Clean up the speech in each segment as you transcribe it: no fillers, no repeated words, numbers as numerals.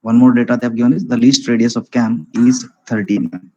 One more data they have given is the least radius of cam is 30 mm.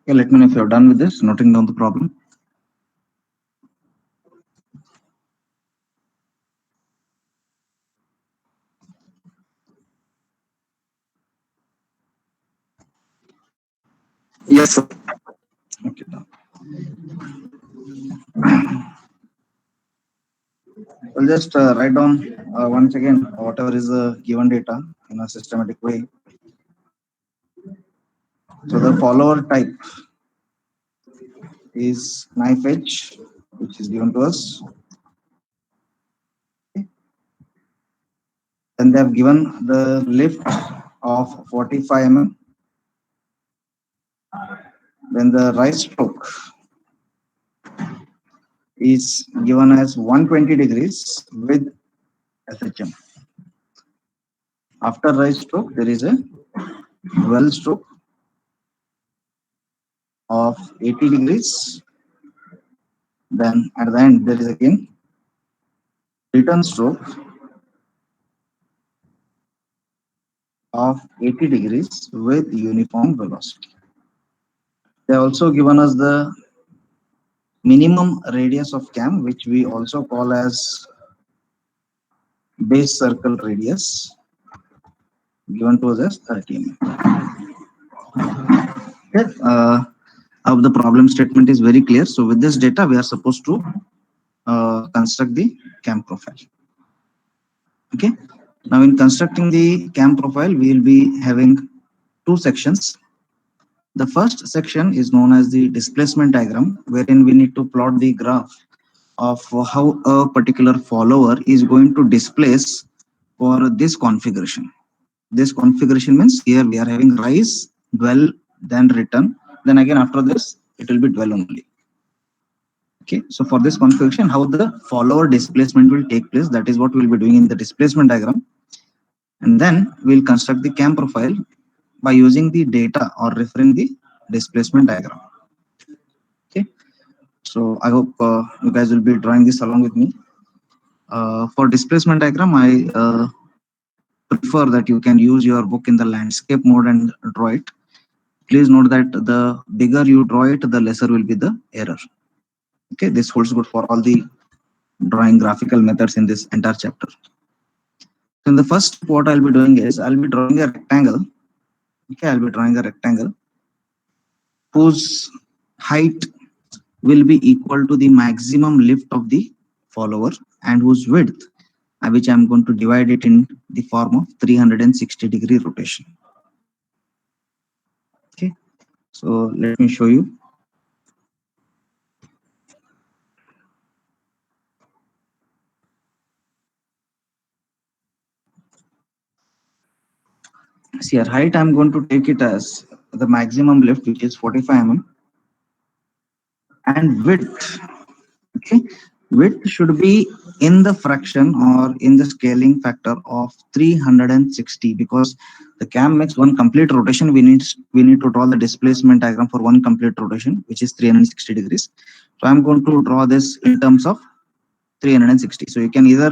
Okay, let me know if you're done with this, noting down the problem. Yes, sir. Okay, done. We'll just write down once again whatever is the given data in a systematic way. So the follower type is knife edge, which is given to us. Then they have given the lift of 45 mm. Then the rise stroke is given as 120 degrees with SHM. After rise stroke, there is a well stroke of 80 degrees. Then at the end, there is again return stroke of 80 degrees with uniform velocity. They also given us the minimum radius of cam, which we also call as base circle radius, given to us as 30 mm. Okay, the problem statement is very clear. So with this data, we are supposed to construct the cam profile. Okay, now in constructing the cam profile, we will be having two sections. The first section is known as the displacement diagram, wherein we need to plot the graph of how a particular follower is going to displace for this configuration. This configuration means here we are having rise, dwell, then return. Then again after this, it will be dwell only. Okay, so for this configuration, how the follower displacement will take place, that is what we'll be doing in the displacement diagram. And then we'll construct the cam profile by using the data or referring the displacement diagram. Okay, so I hope you guys will be drawing this along with me. For displacement diagram, I prefer that you can use your book in the landscape mode and draw it. Please note that the bigger you draw it, the lesser will be the error. Okay, this holds good for all the drawing graphical methods in this entire chapter. So in the first, what I'll be doing is I'll be drawing a rectangle. Okay, I'll be drawing a rectangle whose height will be equal to the maximum lift of the follower and whose width, which I'm going to divide it in the form of 360-degree rotation. Okay, so let me show you. See, here height I'm going to take it as the maximum lift, which is 45 mm, and width. Okay, width should be in the fraction or in the scaling factor of 360, because the cam makes one complete rotation. We need to draw the displacement diagram for one complete rotation, which is 360 degrees. So I'm going to draw this in terms of 360. So you can either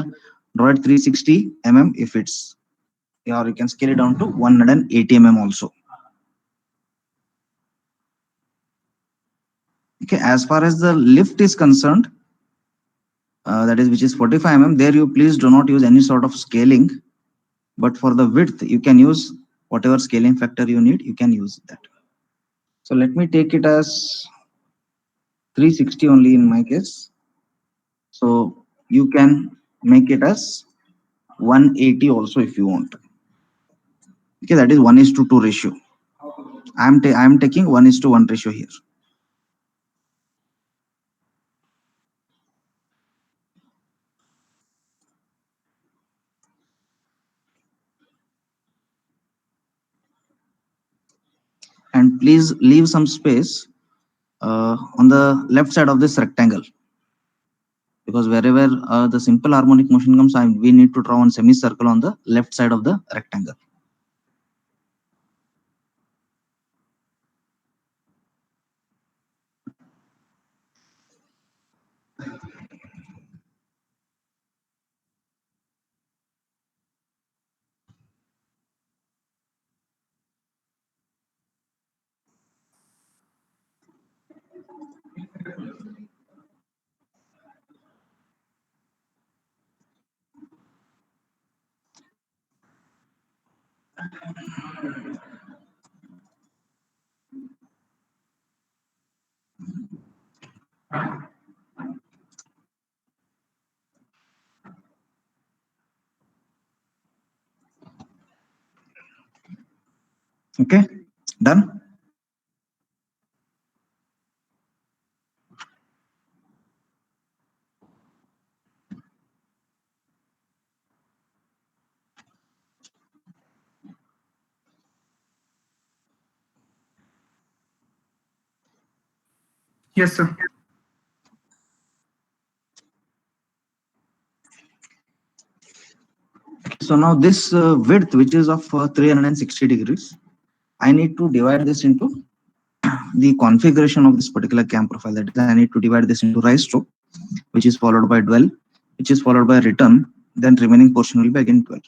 draw it 360 mm if it's, or you can scale it down to 180 mm also. Okay, as far as the lift is concerned, that is which is 45 mm, there you please do not use any sort of scaling, but for the width you can use whatever scaling factor you need, you can use that. So let me take it as 360 only in my case. So you can make it as 180 also if you want. Okay, that is 1:2 ratio. I am taking 1:1 ratio here. And please leave some space on the left side of this rectangle, because wherever the simple harmonic motion comes, we need to draw one semicircle on the left side of the rectangle. Okay, done. Yes, sir. So now this width, which is of 360 degrees, I need to divide this into the configuration of this particular cam profile. That is, I need to divide this into rise stroke, which is followed by dwell, which is followed by return, then remaining portion will be again dwell.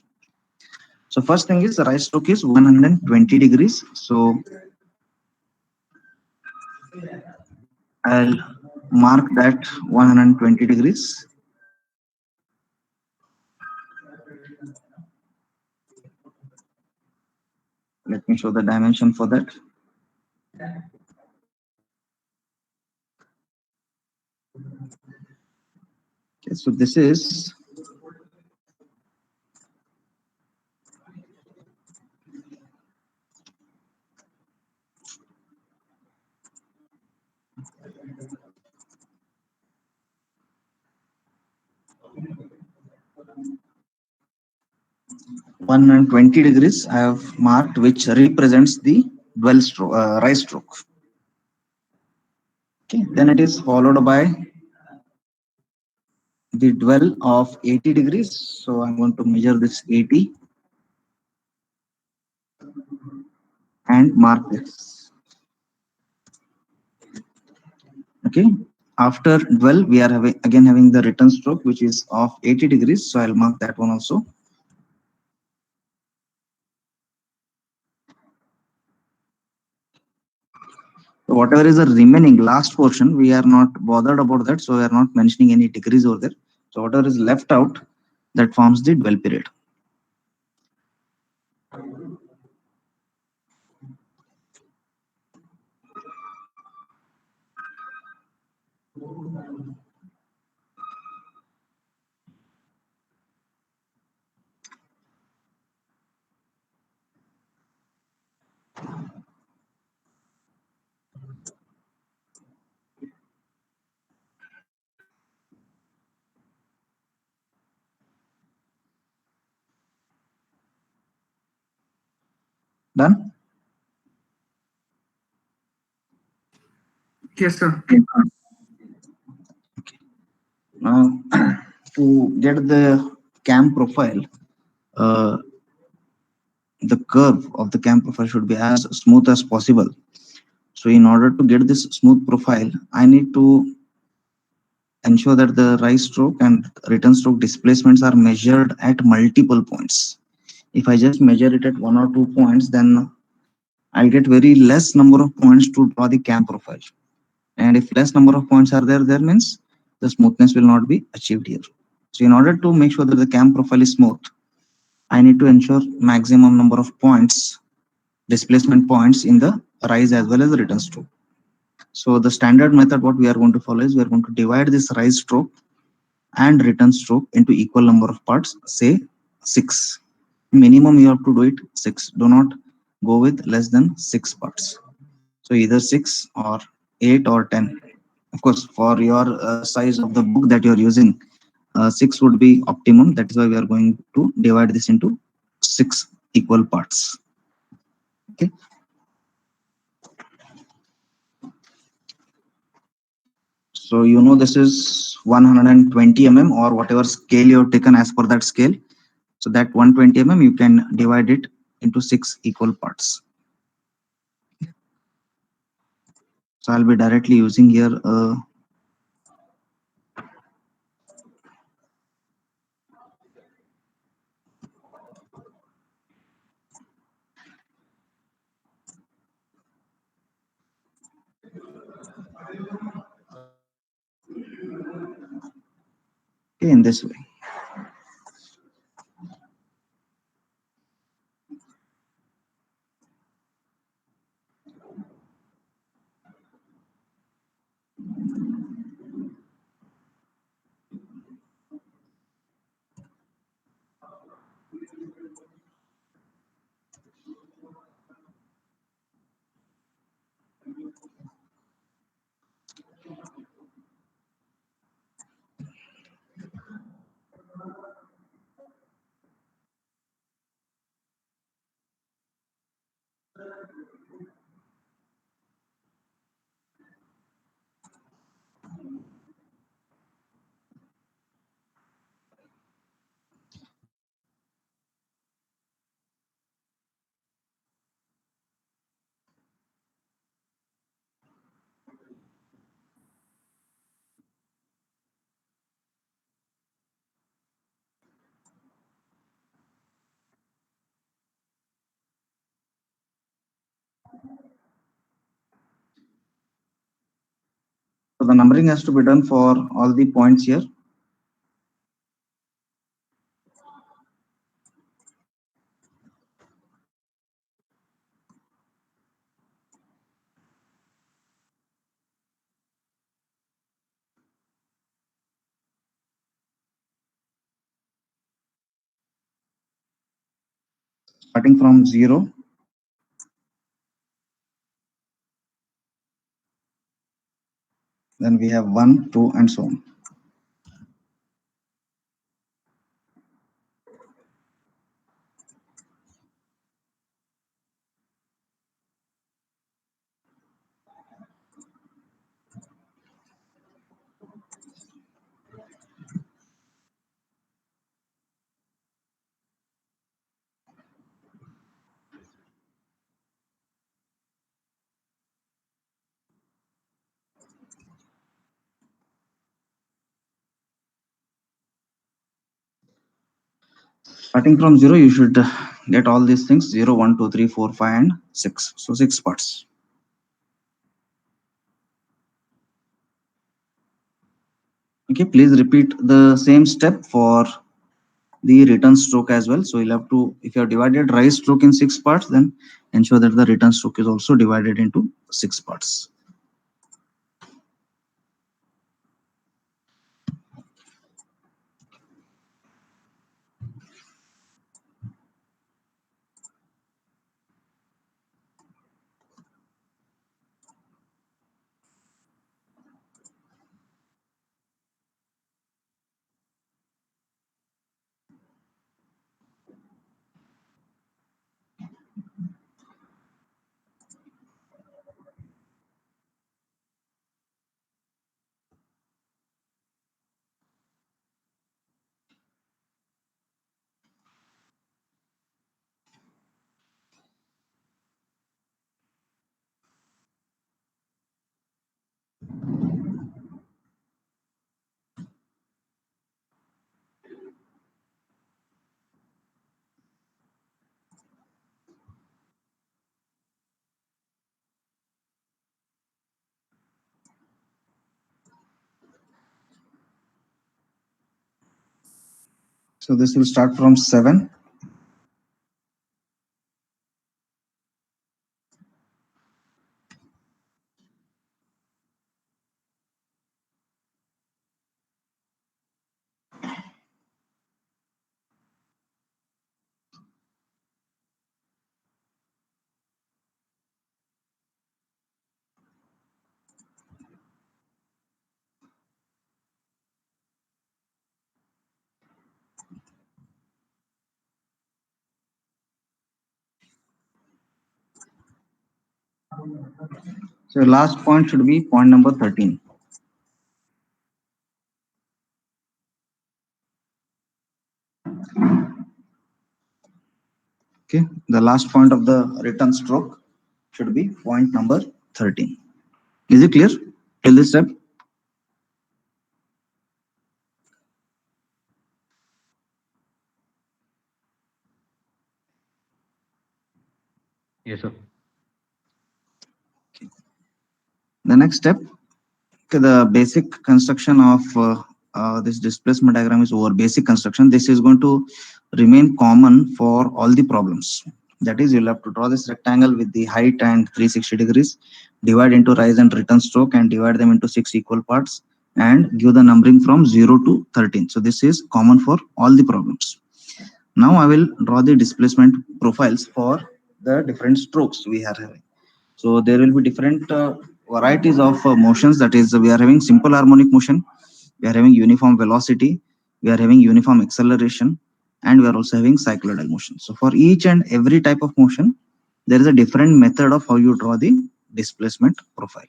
So first thing is the rise stroke is 120 degrees. So I'll mark that 120 degrees. Let me show the dimension for that. Okay, so this is 120 degrees I have marked, which represents the dwell stroke, rise stroke. Okay, then it is followed by the dwell of 80 degrees. So I'm going to measure this 80 and mark this. Okay, after dwell, we are having the return stroke, which is of 80 degrees. So I'll mark that one also. So whatever is the remaining last portion, we are not bothered about that. So we are not mentioning any degrees over there. So whatever is left out, that forms the dwell period. Done? Yes, sir. Now, to get the cam profile, uh, the curve of the cam profile should be as smooth as possible. So in order to get this smooth profile, I need to ensure that the rise stroke and return stroke displacements are measured at multiple points. If I just measure it at 1 or 2 points, then I'll get very less number of points to draw the cam profile. And if less number of points are there means the smoothness will not be achieved here. So in order to make sure that the cam profile is smooth, I need to ensure maximum number of points, displacement points in the rise as well as the return stroke. So the standard method what we are going to follow is we are going to divide this rise stroke and return stroke into equal number of parts, say 6. Minimum you have to do it 6. Do not go with less than 6 parts. So either 6 or 8 or 10. Of course, for your size of the book that you are using, 6 would be optimum. That is why we are going to divide this into 6 equal parts. Okay. So you know this is 120 mm or whatever scale you have taken as per that scale. So that 120 mm you can divide it into 6 equal parts. So I'll be directly using here okay, in this way. So the numbering has to be done for all the points here. Starting from 0, then we have 1, 2, and so on. Starting from 0, you should get all these things 0, 1, 2, 3, 4, 5, and 6. So 6 parts. Okay, please repeat the same step for the return stroke as well. So you'll have to, if you have divided rise stroke in 6 parts, then ensure that the return stroke is also divided into 6 parts. So this will start from 7. So last point should be point number 13. Okay, the last point of the return stroke should be point number 13. Is it clear till this step? Yes, sir. The next step, okay, the basic construction of this displacement diagram is over. Basic construction. This is going to remain common for all the problems. That is, you'll have to draw this rectangle with the height and 360 degrees, divide into rise and return stroke, and divide them into 6 equal parts, and give the numbering from 0 to 13. So this is common for all the problems. Now I will draw the displacement profiles for the different strokes we are having. So there will be different varieties of motions. That is, we are having simple harmonic motion, we are having uniform velocity, we are having uniform acceleration, and we are also having cycloidal motion. So for each and every type of motion, there is a different method of how you draw the displacement profile.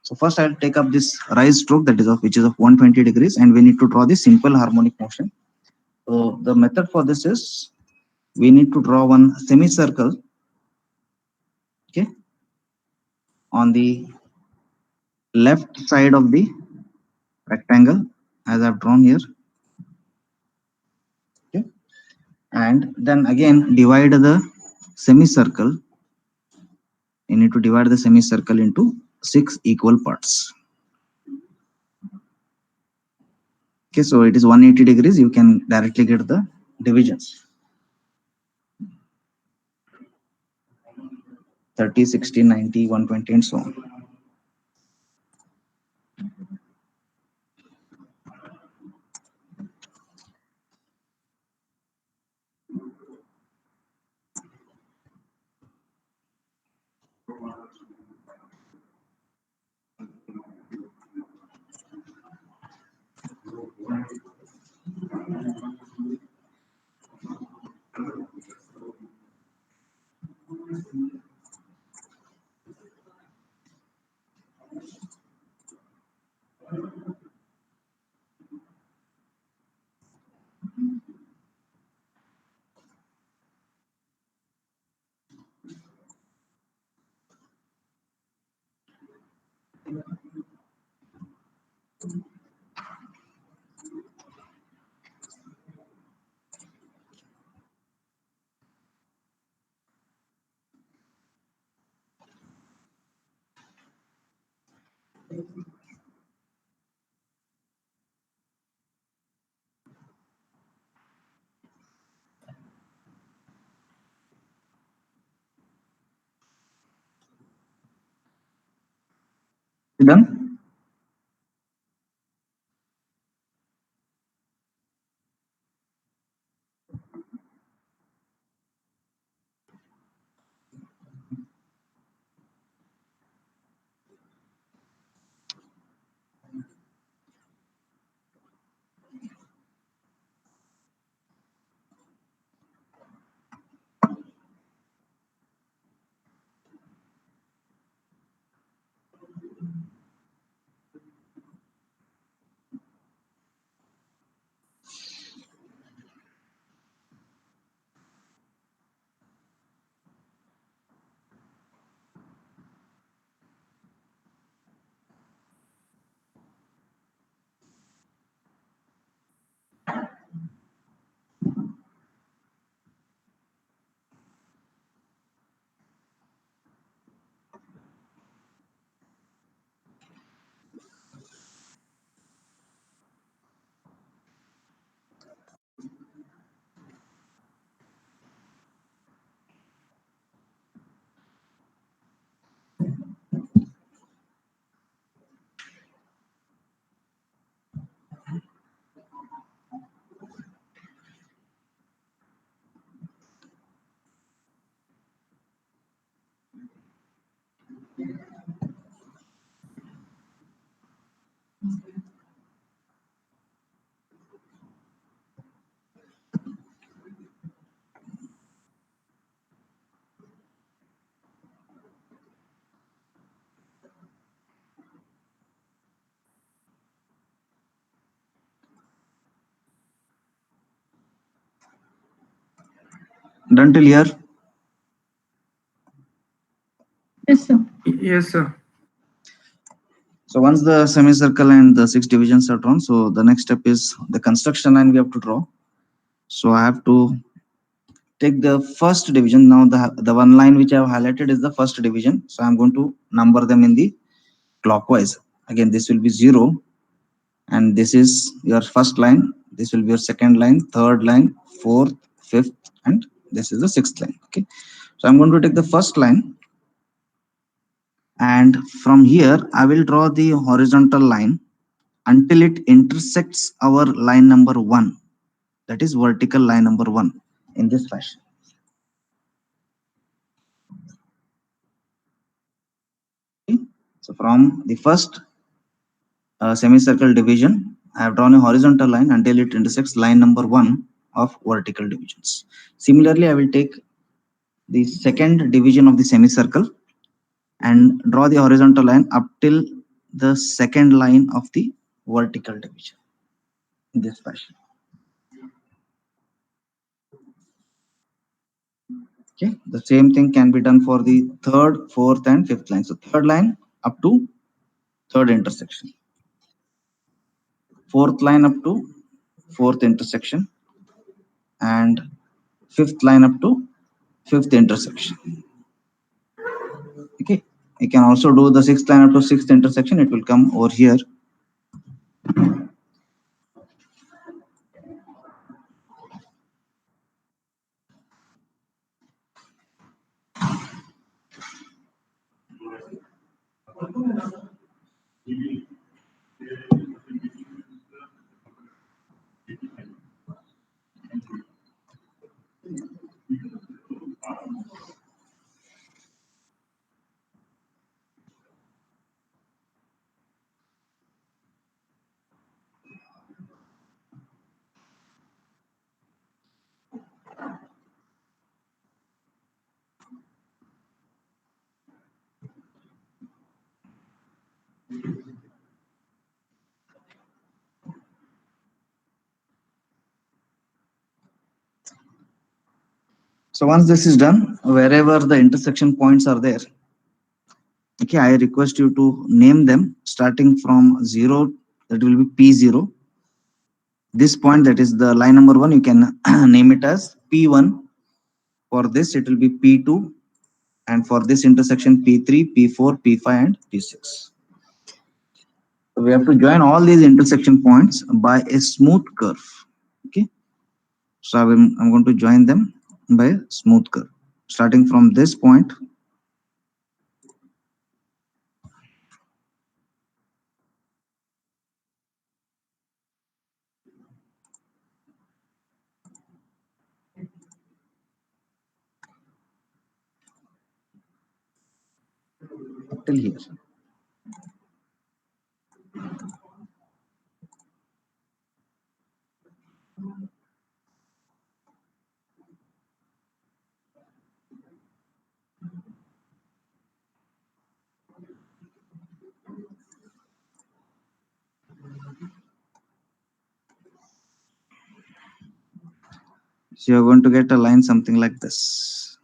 So first I'll take up this rise stroke, that is of which is of 120 degrees, and we need to draw the simple harmonic motion. So the method for this is we need to draw one semicircle, okay, on the left side of the rectangle as I've drawn here. Okay. And then again divide the semicircle. You need to divide the semicircle into 6 equal parts. Okay, so it is 180 degrees. You can directly get the divisions. 30, 60, 90, 120, and so on. You done? Done till here? Yes, sir. Yes, sir. So once the semicircle and the 6 divisions are drawn, so the next step is the construction line we have to draw. So I have to take the first division. Now the one line which I have highlighted is the first division. So I'm going to number them in the clockwise. Again, this will be 0, and this is your first line. This will be your second line, third line, fourth, fifth, and this is the sixth line. Okay. So I'm going to take the first line, and from here I will draw the horizontal line until it intersects our line number 1, that is vertical line number 1, in this fashion. Okay. So from the first semicircle division, I have drawn a horizontal line until it intersects line number 1 of vertical divisions. Similarly, I will take the second division of the semicircle and draw the horizontal line up till the second line of the vertical division in this fashion. Okay, the same thing can be done for the third, fourth, and fifth line. So third line up to third intersection, fourth line up to fourth intersection, and fifth line up to fifth intersection. Okay, you can also do the sixth line up to sixth intersection. It will come over here. So once this is done, wherever the intersection points are there, okay, I request you to name them starting from 0, that will be P0. This point, that is the line number 1, you can name it as P1. For this, it will be P2. And for this intersection, P3, P4, P5, and P6. So we have to join all these intersection points by a smooth curve. Okay. So I'm going to join them by a smooth curve. Starting from this point, till here. So you're going to get a line something like this.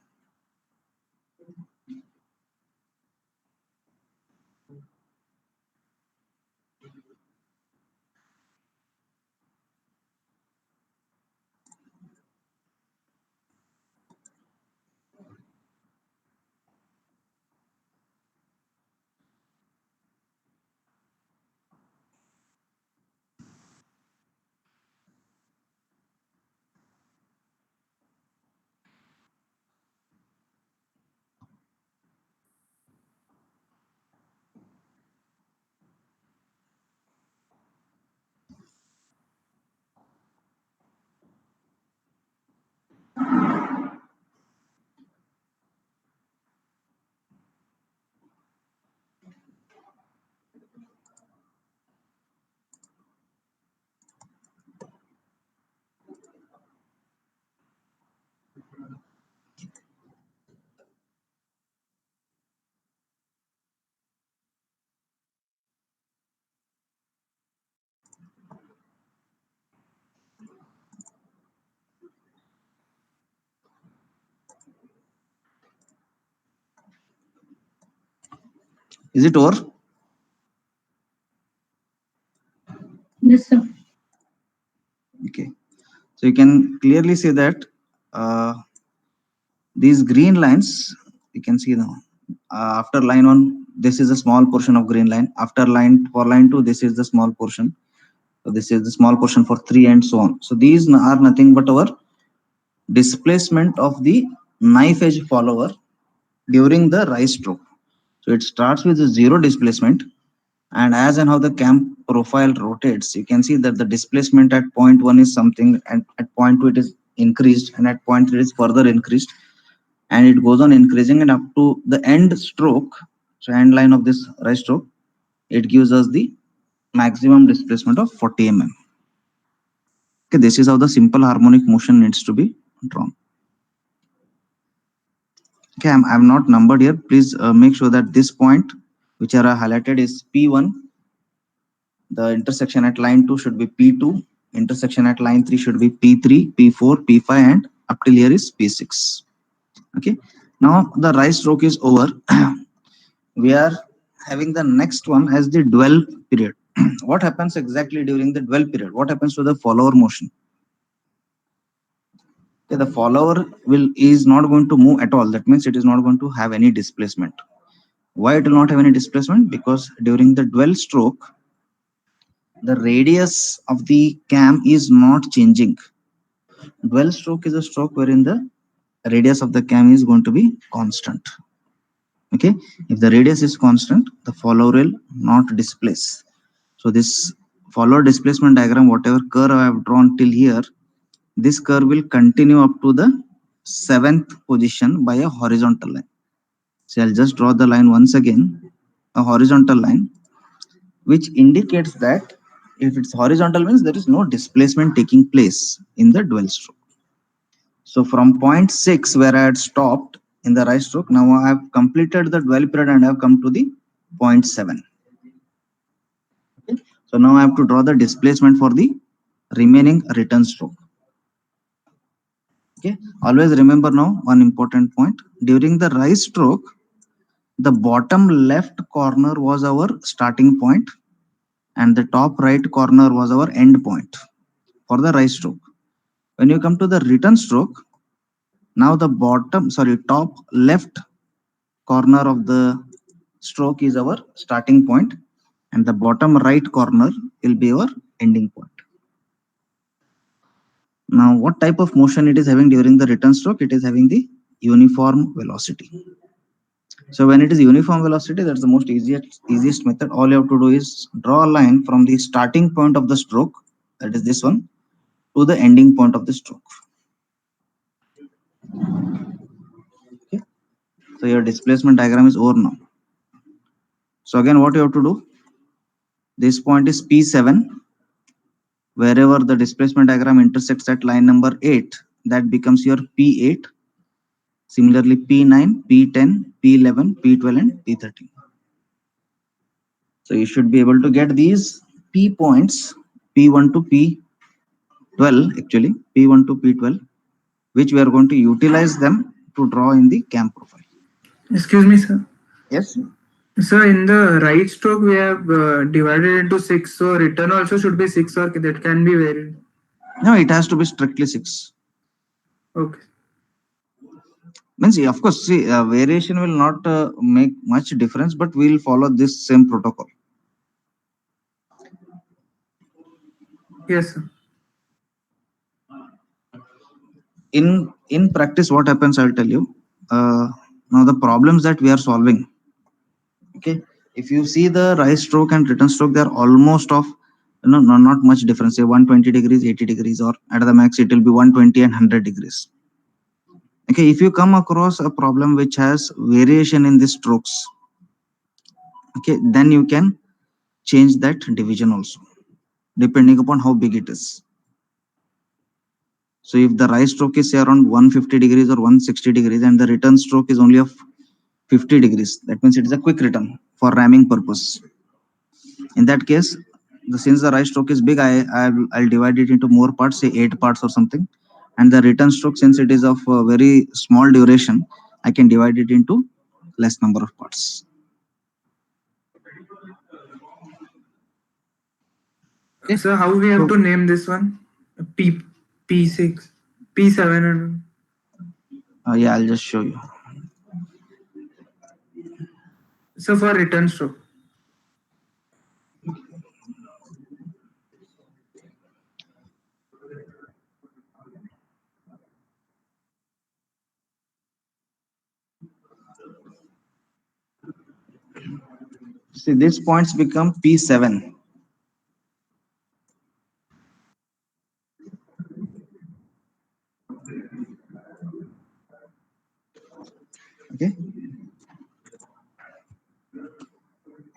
Is it over? Yes, sir. Okay. So you can clearly see that uh, these green lines, you can see now, after line 1, this is a small portion of green line. After for line 2, this is the small portion. So this is the small portion for 3 and so on. So these are nothing but our displacement of the knife edge follower during the rise stroke. So it starts with 0 displacement, and as and how the cam profile rotates, you can see that the displacement at point 1 is something, and at point 2 it is increased, and at point 3 it is further increased, and it goes on increasing, and up to the end stroke, so end line of this rise stroke, it gives us the maximum displacement of 40 mm. Okay, this is how the simple harmonic motion needs to be drawn. Okay, I'm not numbered here. Please make sure that this point, which are highlighted, is P1. The intersection at line 2 should be P2. Intersection at line 3 should be P3, P4, P5, and up till here is P6. Okay. Now the rise stroke is over. We are having the next one as the dwell period. What happens exactly during the dwell period? What happens to the follower motion? Okay, the follower is not going to move at all. That means it is not going to have any displacement. Why it will not have any displacement? Because during the dwell stroke, the radius of the cam is not changing. Dwell stroke is a stroke wherein the radius of the cam is going to be constant. Okay, if the radius is constant, the follower will not displace. So this follower displacement diagram, whatever curve I have drawn till here, this curve will continue up to the 7th position by a horizontal line. So I'll just draw the line once again, a horizontal line, which indicates that if it's horizontal means there is no displacement taking place in the dwell stroke. So from point 6 where I had stopped in the rise stroke, now I have completed the dwell period and I have come to the point 7. Okay. So now I have to draw the displacement for the remaining return stroke. Okay, always remember now one important point. During the rise stroke, the bottom left corner was our starting point and the top right corner was our end point for the rise stroke. When you come to the return stroke, now the top left corner of the stroke is our starting point and the bottom right corner will be our ending point. Now, what type of motion it is having during the return stroke? It is having the uniform velocity. So when it is uniform velocity, that's the most easiest method. All you have to do is draw a line from the starting point of the stroke, that is this one, to the ending point of the stroke. Okay. So your displacement diagram is over now. So again, what you have to do? This point is P7. Wherever the displacement diagram intersects at line number 8, that becomes your P8. Similarly, P9, P10, P11, P12, and P13. So you should be able to get these P points, P1 to P12, actually, P1 to P12, which we are going to utilize them to draw in the cam profile. Excuse me, sir. Yes? So in the right stroke, we have divided into 6. So return also should be 6, or that can be varied. No, it has to be strictly 6. Okay. Means, of course, see, variation will not make much difference, but we will follow this same protocol. Yes, sir. In practice, what happens, I'll tell you. Now the problems that we are solving. Okay, if you see the rise stroke and return stroke, they are almost of not much difference. Say 120 degrees, 80 degrees, or at the max it will be 120 and 100 degrees. Okay, if you come across a problem which has variation in the strokes, okay, then you can change that division also, depending upon how big it is. So if the rise stroke is say around 150 degrees or 160 degrees and the return stroke is only of 50 degrees, that means it is a quick return for ramming purpose. In that case, since the rise stroke is big, I'll divide it into more parts, say 8 parts or something. And the return stroke, since it is of a very small duration, I can divide it into less number of parts. So how we have to name this one? P P6, P7 and Yeah, I'll just show you. so for return stroke. See, these points become P7. Okay.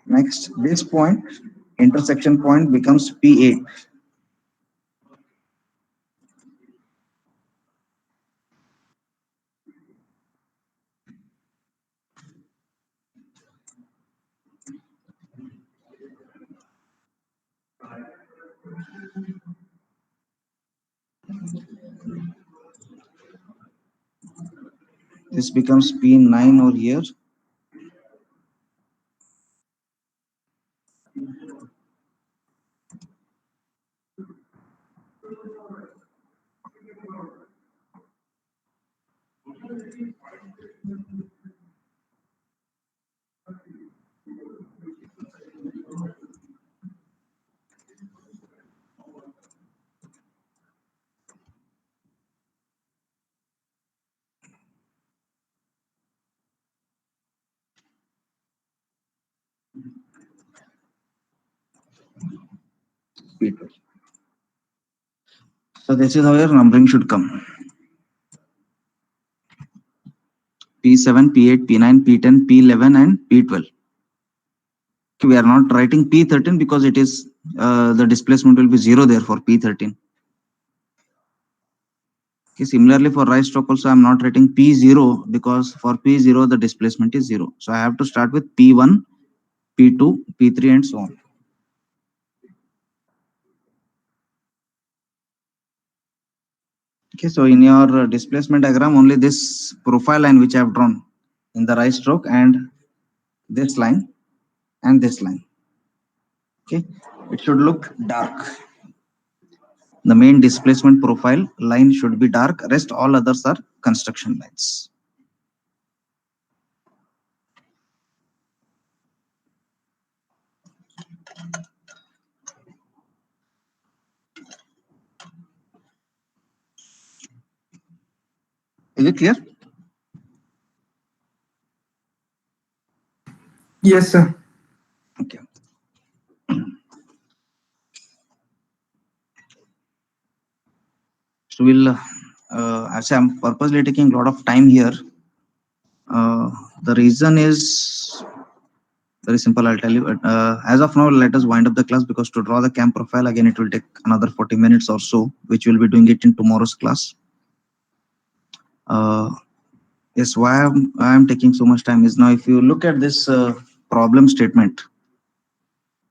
Next, this point, intersection point becomes P8. This becomes P9 over here. P12. So this is how your numbering should come. P7, P8, P9, P10, P11, and P12. Okay, we are not writing P13 because it is the displacement will be 0 there for P13. Okay, similarly for right stroke also I am not writing P0 because for P0 the displacement is 0. So I have to start with P1, P2, P3 and so on. Okay, so in your displacement diagram only this profile line which I have drawn in the right stroke and this line and this line. Okay, it should look dark. The main displacement profile line should be dark, rest all others are construction lines. Is it clear? Yes, sir. Okay. So we'll, as I'm purposely taking a lot of time here. The reason is very simple. I'll tell you. As of now, let us wind up the class because to draw the cam profile again, it will take another 40 minutes or so, which we'll be doing it in tomorrow's class. Yes, why I'm taking so much time is now if you look at this problem statement.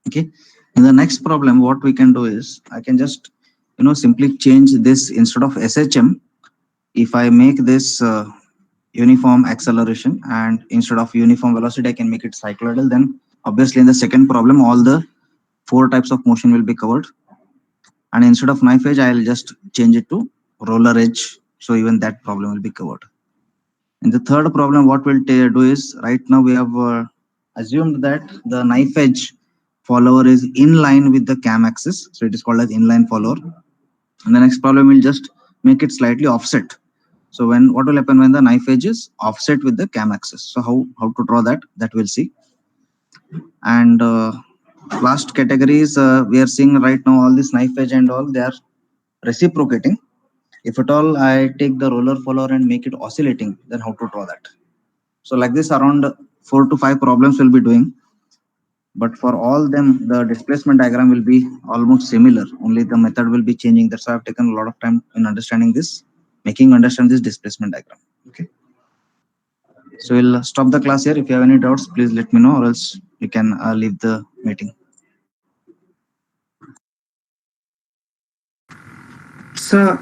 Okay, in the next problem, what we can do is I can just simply change this instead of SHM. If I make this uniform acceleration and instead of uniform velocity I can make it cycloidal, then obviously in the second problem all the 4 types of motion will be covered, and instead of knife edge I'll just change it to roller edge, so even that problem will be covered. In the third problem what we'll do is right now we have assumed that the knife edge follower is in line with the cam axis, so it is called as inline follower. And the next problem will just make it slightly offset. So what will happen when the knife edge is offset with the cam axis? So how to draw that we'll see. And last category is we are seeing right now all this knife edge and all they are reciprocating. If at all I take the roller follower and make it oscillating, then how to draw that? So like this around 4 to 5 problems we'll be doing. But for all them, the displacement diagram will be almost similar. Only the method will be changing. That's why I've taken a lot of time in understanding this, understand this displacement diagram. Okay. So we'll stop the class here. If you have any doubts, please let me know, or else you can leave the meeting. So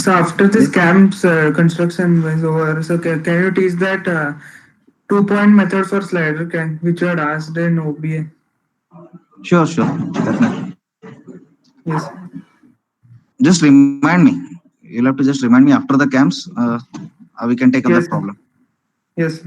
after this camps construction is over, so can you teach that 2-point method for slider which you had asked in OBA? Sure, definitely. Yes. Just remind me. You'll have to just remind me after the camps. We can take up Yes, that problem. Yes.